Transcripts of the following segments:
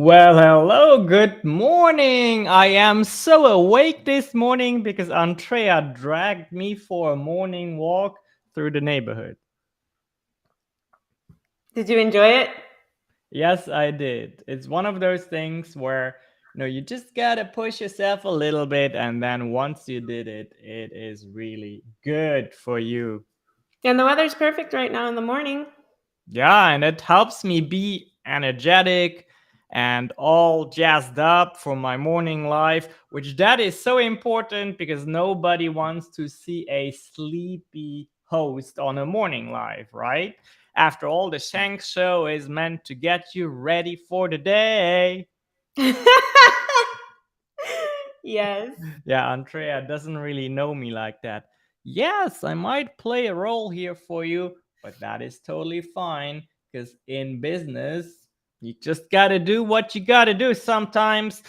Well, hello, good morning. I am so awake this morning because Andrea dragged me for a morning walk through the neighborhood. Did you enjoy it? Yes, I did. It's one of those things where you just gotta push yourself a little bit, and then once you did it, it is really good for you. And the weather's perfect right now in the morning. Yeah, and it helps me be energetic and all jazzed up for my morning life, which that is so important because nobody wants to see a sleepy host on a morning live, right? After all, the Shank show is meant to get you ready for the day. Yes. Yeah, Andrea doesn't really know me like that. Yes, I might play a role here for you, but that is totally fine because in business, you just got to do what you got to do sometimes.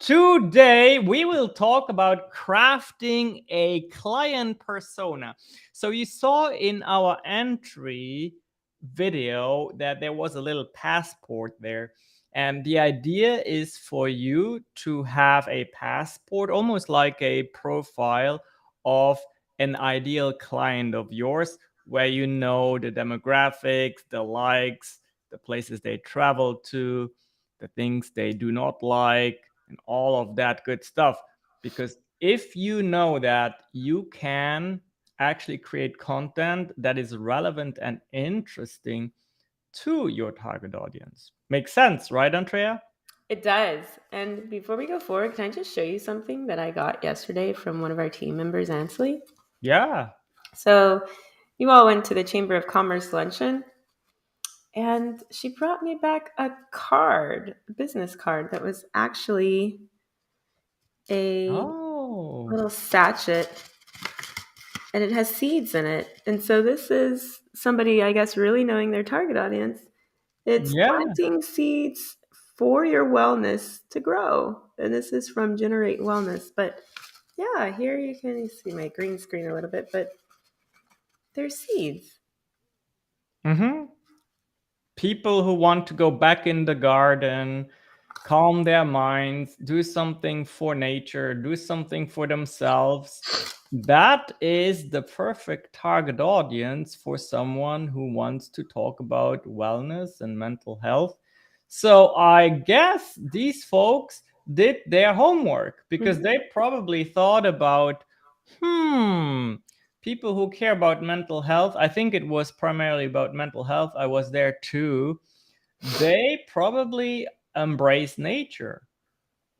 Today, we will talk about crafting a client persona. So, you saw in our entry video that there was a little passport there. And the idea is for you to have a passport, almost like a profile of an ideal client of yours, where you know the demographics, the likes, the places they travel to, the things they do not like, and all of that good stuff. Because if you know that, you can actually create content that is relevant and interesting to your target audience. Makes sense, right, Andrea? It does. And before we go forward, can I just show you something that I got yesterday from one of our team members, Ansley? Yeah. So, you all went to the Chamber of Commerce luncheon, and she brought me back a card, a business card that was actually a Oh, little sachet, and it has seeds in it. And so, this is somebody, I guess, really knowing their target audience. It's yeah. planting seeds for your wellness to grow. And this is from Generate Wellness. But yeah, here you can see my green screen a little bit, but they're seeds. Mm-hmm. People who want to go back in the garden, calm their minds, do something for nature, do something for themselves. That is the perfect target audience for someone who wants to talk about wellness and mental health. So I guess these folks did their homework because Mhm. they probably thought about, people who care about mental health. I think it was primarily about mental health. I was there too. They probably embrace nature.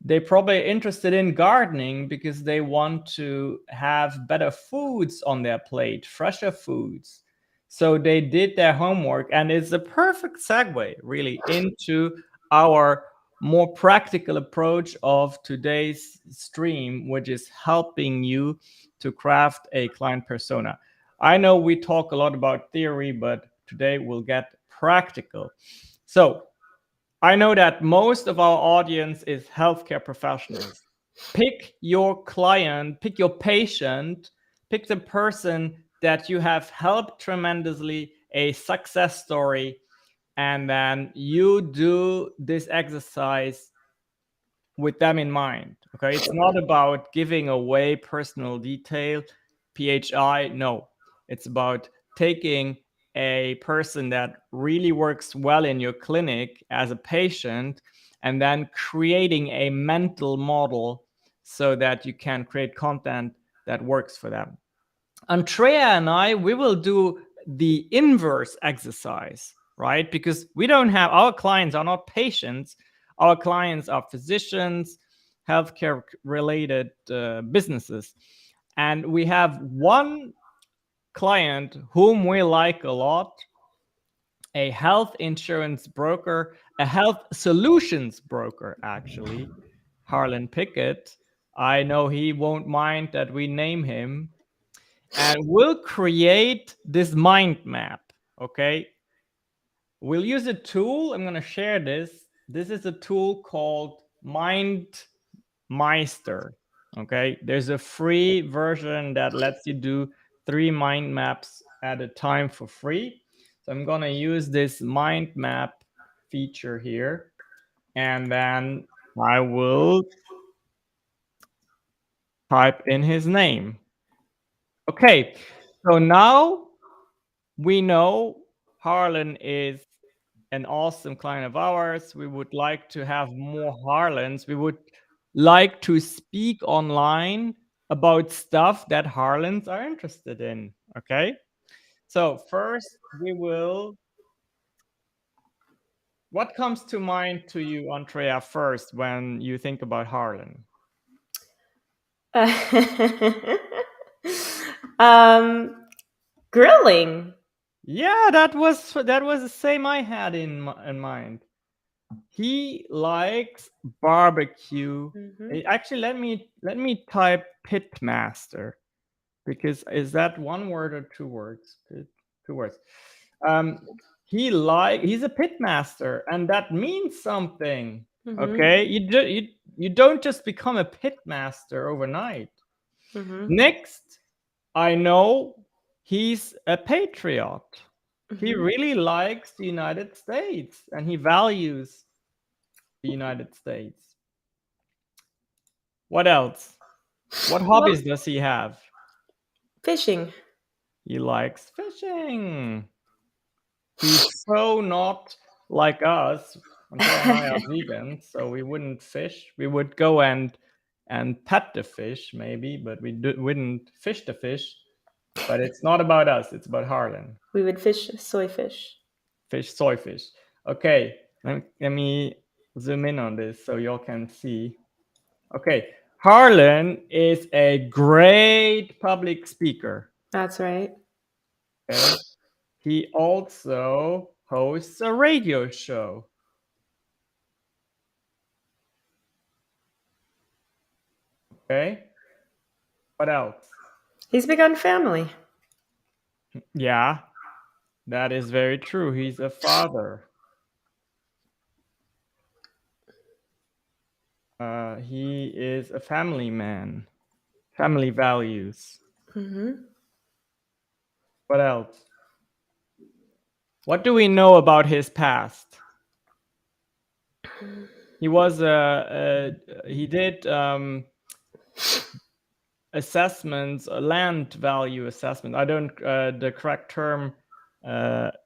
They probably interested in gardening because they want to have better foods on their plate, fresher foods. So they did their homework, and it's a perfect segue really into our more practical approach of today's stream, which is helping you to craft a client persona. I know we talk a lot about theory, but today we'll get practical. So I know that most of our audience is healthcare professionals. Pick your client, pick your patient, pick the person that you have helped tremendously, a success story, and then you do this exercise with them in mind. Okay, it's not about giving away personal detail, PHI. No, it's about taking a person that really works well in your clinic as a patient and then creating a mental model so that you can create content that works for them. Andrea and I, we will do the inverse exercise, right? Because we don't have, our clients are not patients, our clients are physicians, healthcare related businesses. And we have one client whom we like a lot, a health insurance broker, a health solutions broker, actually, Harlan Pickett. I know he won't mind that we name him, and we'll create this mind map. Okay, we'll use a tool. I'm going to share this. This is a tool called MindMeister. Okay, there's a free version that lets you do 3 mind maps at a time for free. So I'm going to use this mind map feature here. and then I will type in his name. Okay, so now we know Harlan is an awesome client of ours. We would like to have more Harlans. We would like to speak online about stuff that Harlans are interested in. Okay, so first we will. What comes to mind to you, Andrea, first when you think about Harlan? Grilling. Yeah, that was the same I had in mind. He likes barbecue. Mhm. Actually, let me type pitmaster, because is that one word or two words? Two words. Um, he's a pitmaster, and that means something. Mhm. Okay, you don't just become a pitmaster overnight. Mhm. Next, I know he's a patriot. He Mhm. really likes the United States and he values the United States. What else? What Well, hobbies does he have? fishing. He likes fishing. He's so not like us. Andrea and I are vegans, so we wouldn't fish. We would go and pet the fish maybe, but wouldn't fish the fish. But it's not about us. It's about Harlan. We would fish soy fish. Fish, soy fish. Okay, let me zoom in on this so y'all can see. Okay, Harlan is a great public speaker. That's right. Okay, he also hosts a radio show. Okay, what else? He's big on family. Yeah, that is very true. He's a father. He is a family man. Family values. Mhm. What else? What do we know about his past? He was he did assessments, land value assessment. I don't the correct term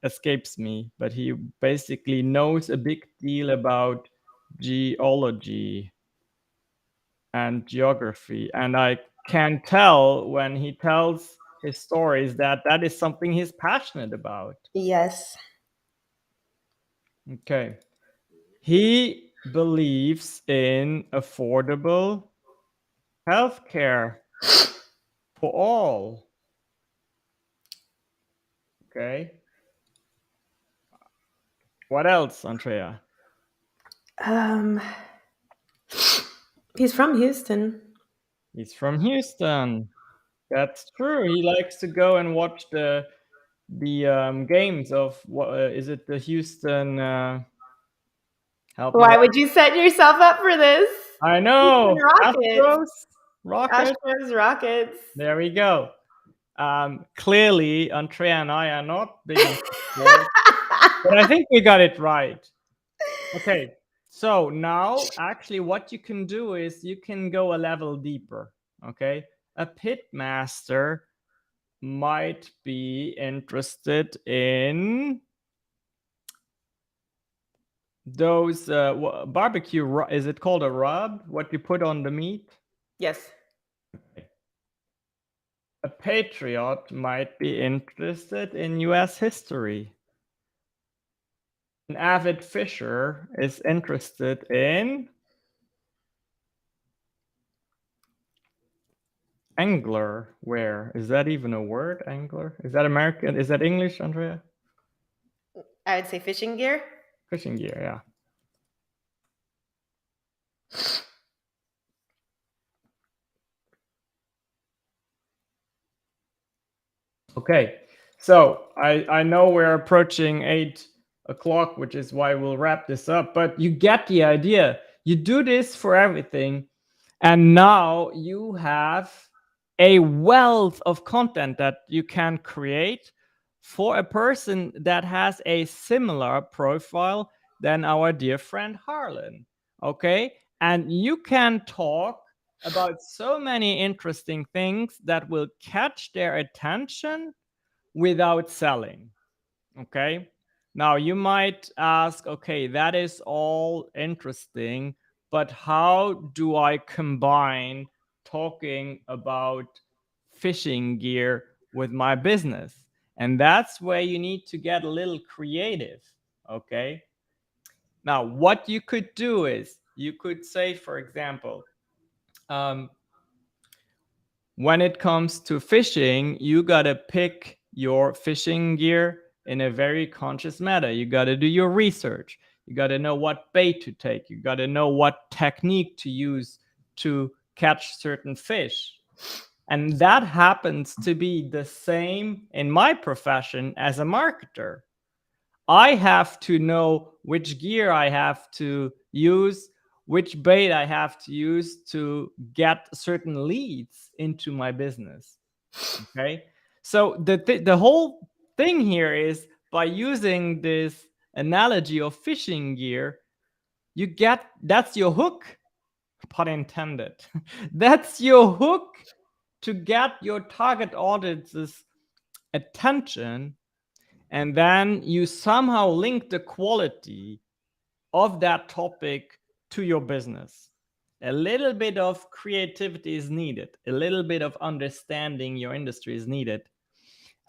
escapes me, but he basically knows a big deal about geology and geography, and I can tell when he tells his stories that that is something he's passionate about. Yes. Okay, he believes in affordable healthcare for all. Okay. What else, Andrea? Um, he's from Houston. He's from Houston. That's true. He likes to go and watch the games of what is it? The Houston. Help me Why out. would you set yourself up for this? I Houston know. Rockets. Astros, Rockets. Astros Rockets. There we go. Clearly, Andrea and I are not big into sports, but I think we got it right. Okay, so now actually what you can do is you can go a level deeper. Okay, a pit master might be interested in those barbecue. Is it called a rub? What you put on the meat? Yes. A patriot might be interested in US history. An avid fisher is interested in angler. Where is that even a word? Angler? Is that American? Is that English, Andrea? I would say fishing gear. Fishing gear, yeah. Okay, so I know we're approaching 8 o'clock, which is why we'll wrap this up. But you get the idea. You do this for everything, and now you have a wealth of content that you can create for a person that has a similar profile than our dear friend Harlan. Okay. And you can talk about so many interesting things that will catch their attention without selling. Okay. Now you might ask, okay, that is all interesting, but how do I combine talking about fishing gear with my business? And that's where you need to get a little creative. Okay. Now, what you could do is you could say, for example, when it comes to fishing, you got to pick your fishing gear in a very conscious manner. You got to do your research. You got to know what bait to take. You got to know what technique to use to catch certain fish. And that happens to be the same in my profession as a marketer. I have to know which gear I have to use, which bait I have to use to get certain leads into my business. Okay. So the whole thing here is by using this analogy of fishing gear, you get that's your hook, pun intended. That's your hook to get your target audience's attention, and then you somehow link the quality of that topic to your business. A little bit of creativity is needed, a little bit of understanding your industry is needed,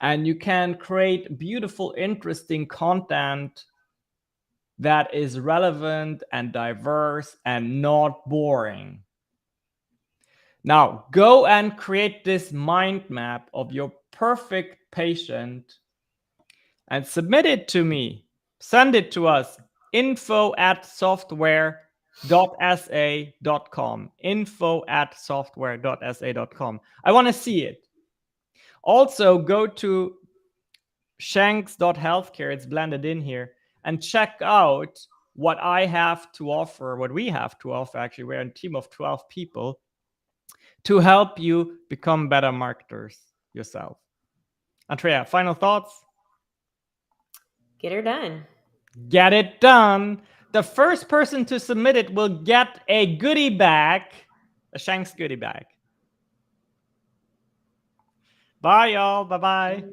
and you can create beautiful, interesting content that is relevant and diverse and not boring. Now, go and create this mind map of your perfect patient and submit it to me. Send it to us, info@software.sa.com. Info@software.sa.com. I want to see it. Also, go to shanks.healthcare, it's blended in here, and check out what I have to offer, what we have to offer. Actually, we're a team of 12 people to help you become better marketers yourself. Andrea, final thoughts? Get her done. Get it done. The first person to submit it will get a goodie bag, a Shanks goodie bag. Bye, y'all. Bye-bye.